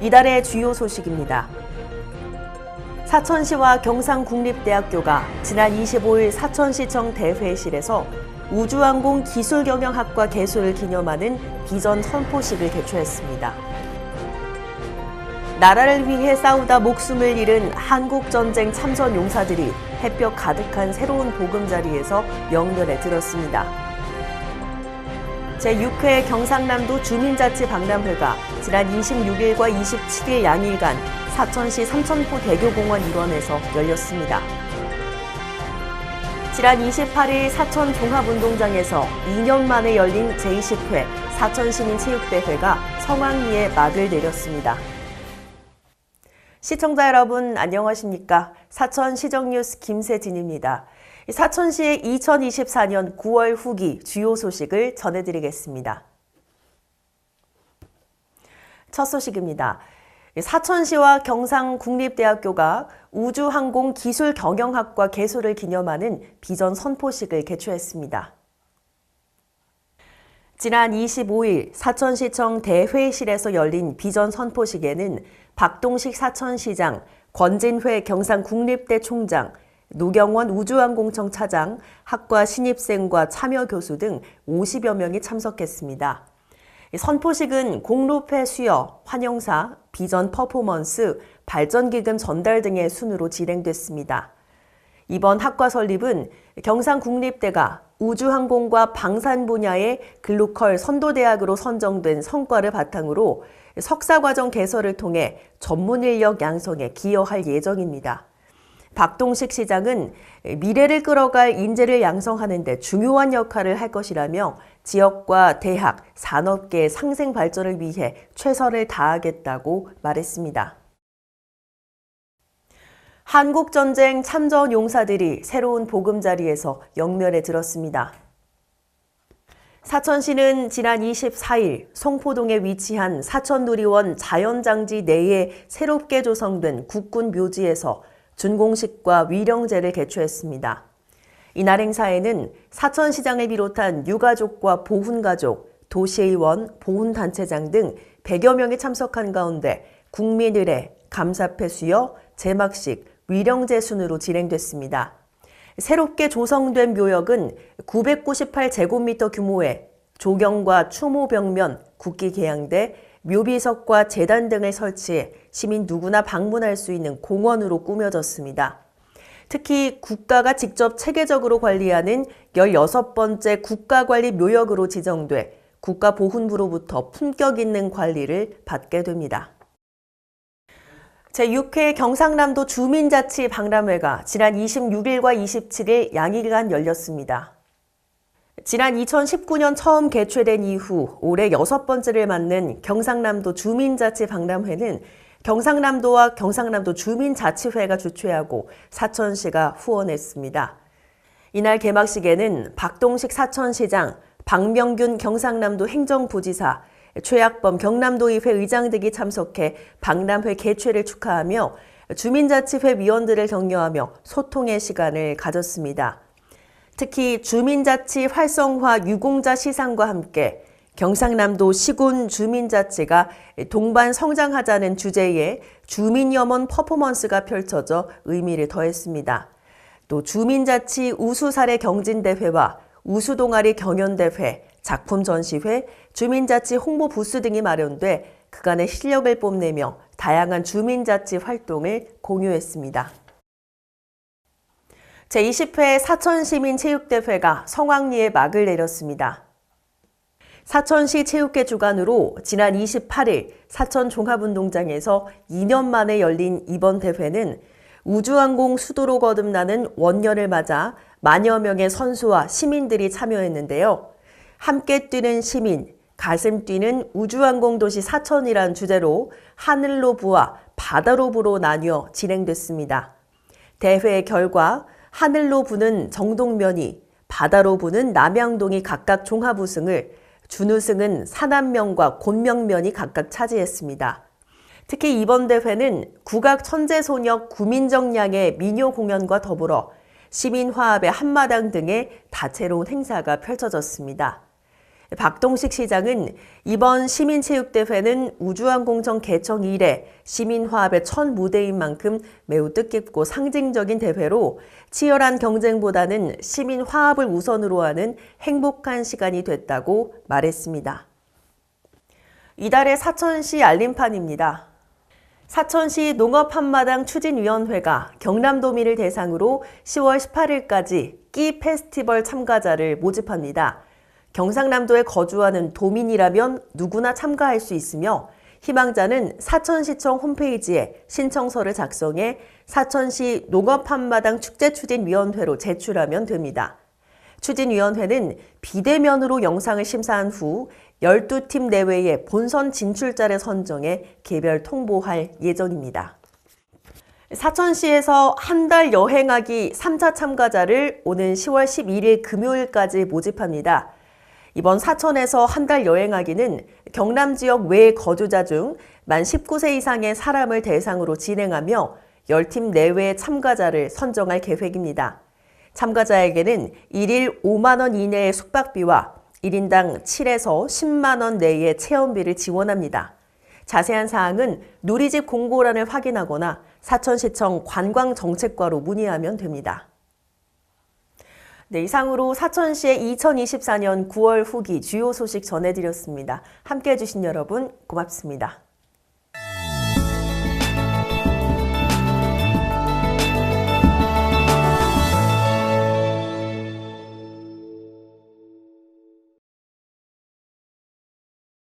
이달의 주요 소식입니다. 사천시와 경상국립대학교가 지난 25일 사천시청 대회실에서 우주항공 기술경영학과 개소를 기념하는 비전 선포식을 개최했습니다. 나라를 위해 싸우다 목숨을 잃은 한국전쟁 참전 용사들이 햇볕 가득한 새로운 보금자리에서 영렬에 들었습니다. 제6회 경상남도 주민자치 박람회가 지난 26일과 27일 양일간 사천시 삼천포 대교공원 일원에서 열렸습니다. 지난 28일 사천 종합운동장에서 2년 만에 열린 제20회 사천시민체육대회가 성황리에 막을 내렸습니다. 시청자 여러분 안녕하십니까? 사천시정뉴스 김세진입니다. 사천시의 2024년 9월 후기 주요 소식을 전해드리겠습니다. 첫 소식입니다. 사천시와 경상국립대학교가 우주항공기술경영학과 개소를 기념하는 비전 선포식을 개최했습니다. 지난 25일 사천시청 대회실에서 열린 비전 선포식에는 박동식 사천시장, 권진회 경상국립대 총장, 노경원 우주항공청 차장, 학과 신입생과 참여 교수 등 50여 명이 참석했습니다. 선포식은 공로패 수여, 환영사, 비전 퍼포먼스, 발전기금 전달 등의 순으로 진행됐습니다. 이번 학과 설립은 경상국립대가 우주항공과 방산 분야의 글로컬 선도대학으로 선정된 성과를 바탕으로 석사과정 개설을 통해 전문 인력 양성에 기여할 예정입니다. 박동식 시장은 미래를 끌어갈 인재를 양성하는 데 중요한 역할을 할 것이라며 지역과 대학, 산업계의 상생 발전을 위해 최선을 다하겠다고 말했습니다. 한국전쟁 참전 용사들이 새로운 보금자리에서 영렬에 들었습니다. 사천시는 지난 24일 송포동에 위치한 사천누리원 자연장지 내에 새롭게 조성된 국군 묘지에서 준공식과 위령제를 개최했습니다. 이날 행사에는 사천시장을 비롯한 유가족과 보훈가족, 도시의원, 보훈단체장 등 100여 명이 참석한 가운데 국민의례, 감사패 수여, 제막식, 위령제 순으로 진행됐습니다. 새롭게 조성된 묘역은 998제곱미터 규모의 조경과 추모 벽면, 국기 개양대, 묘비석과 제단 등을 설치해 시민 누구나 방문할 수 있는 공원으로 꾸며졌습니다. 특히 국가가 직접 체계적으로 관리하는 16번째 국가관리 묘역으로 지정돼 국가보훈부로부터 품격 있는 관리를 받게 됩니다. 제6회 경상남도 주민자치 박람회가 지난 26일과 27일 양일간 열렸습니다. 지난 2019년 처음 개최된 이후 올해 6번째를 맞는 경상남도 주민자치 박람회는 경상남도와 경상남도 주민자치회가 주최하고 사천시가 후원했습니다. 이날 개막식에는 박동식 사천시장, 박명균 경상남도 행정부지사, 최학범 경남도의회 의장 등이 참석해 박람회 개최를 축하하며 주민자치회 위원들을 격려하며 소통의 시간을 가졌습니다. 특히 주민자치 활성화 유공자 시상과 함께 경상남도 시군 주민자치가 동반 성장하자는 주제의 주민염원 퍼포먼스가 펼쳐져 의미를 더했습니다. 또 주민자치 우수사례 경진대회와 우수동아리 경연대회, 작품 전시회, 주민자치 홍보 부스 등이 마련돼 그간의 실력을 뽐내며 다양한 주민자치 활동을 공유했습니다. 제20회 사천시민체육대회가 성황리에 막을 내렸습니다. 사천시 체육회 주관으로 지난 28일 사천종합운동장에서 2년 만에 열린 이번 대회는 우주항공 수도로 거듭나는 원년을 맞아 만여 명의 선수와 시민들이 참여했는데요. 함께 뛰는 시민, 가슴 뛰는 우주항공도시 사천이란 주제로 하늘로 부와 바다로 부로 나뉘어 진행됐습니다. 대회 결과 하늘로 부는 정동면이, 바다로 부는 남양동이 각각 종합 우승을, 준우승은 산안면과 곤명면이 각각 차지했습니다. 특히 이번 대회는 국악 천재소녀 구민정 양의 민요 공연과 더불어 시민화합의 한마당 등의 다채로운 행사가 펼쳐졌습니다. 박동식 시장은 이번 시민체육대회는 우주항공청 개청 이래 시민화합의 첫 무대인 만큼 매우 뜻깊고 상징적인 대회로 치열한 경쟁보다는 시민화합을 우선으로 하는 행복한 시간이 됐다고 말했습니다. 이달의 사천시 알림판입니다. 사천시 농업한마당 추진위원회가 경남도민을 대상으로 10월 18일까지 끼 페스티벌 참가자를 모집합니다. 경상남도에 거주하는 도민이라면 누구나 참가할 수 있으며 희망자는 사천시청 홈페이지에 신청서를 작성해 사천시 농업한마당 축제추진위원회로 제출하면 됩니다. 추진위원회는 비대면으로 영상을 심사한 후 12팀 내외의 본선 진출자를 선정해 개별 통보할 예정입니다. 사천시에서 한 달 여행하기 3차 참가자를 오는 10월 11일 금요일까지 모집합니다. 이번 사천에서 한 달 여행하기는 경남 지역 외 거주자 중 만 19세 이상의 사람을 대상으로 진행하며 10팀 내외의 참가자를 선정할 계획입니다. 참가자에게는 1일 5만 원 이내의 숙박비와 1인당 7에서 10만 원 내의 체험비를 지원합니다. 자세한 사항은 누리집 공고란을 확인하거나 사천시청 관광정책과로 문의하면 됩니다. 네, 이상으로 사천시의 2024년 9월 후기 주요 소식 전해드렸습니다. 함께해 주신 여러분 고맙습니다.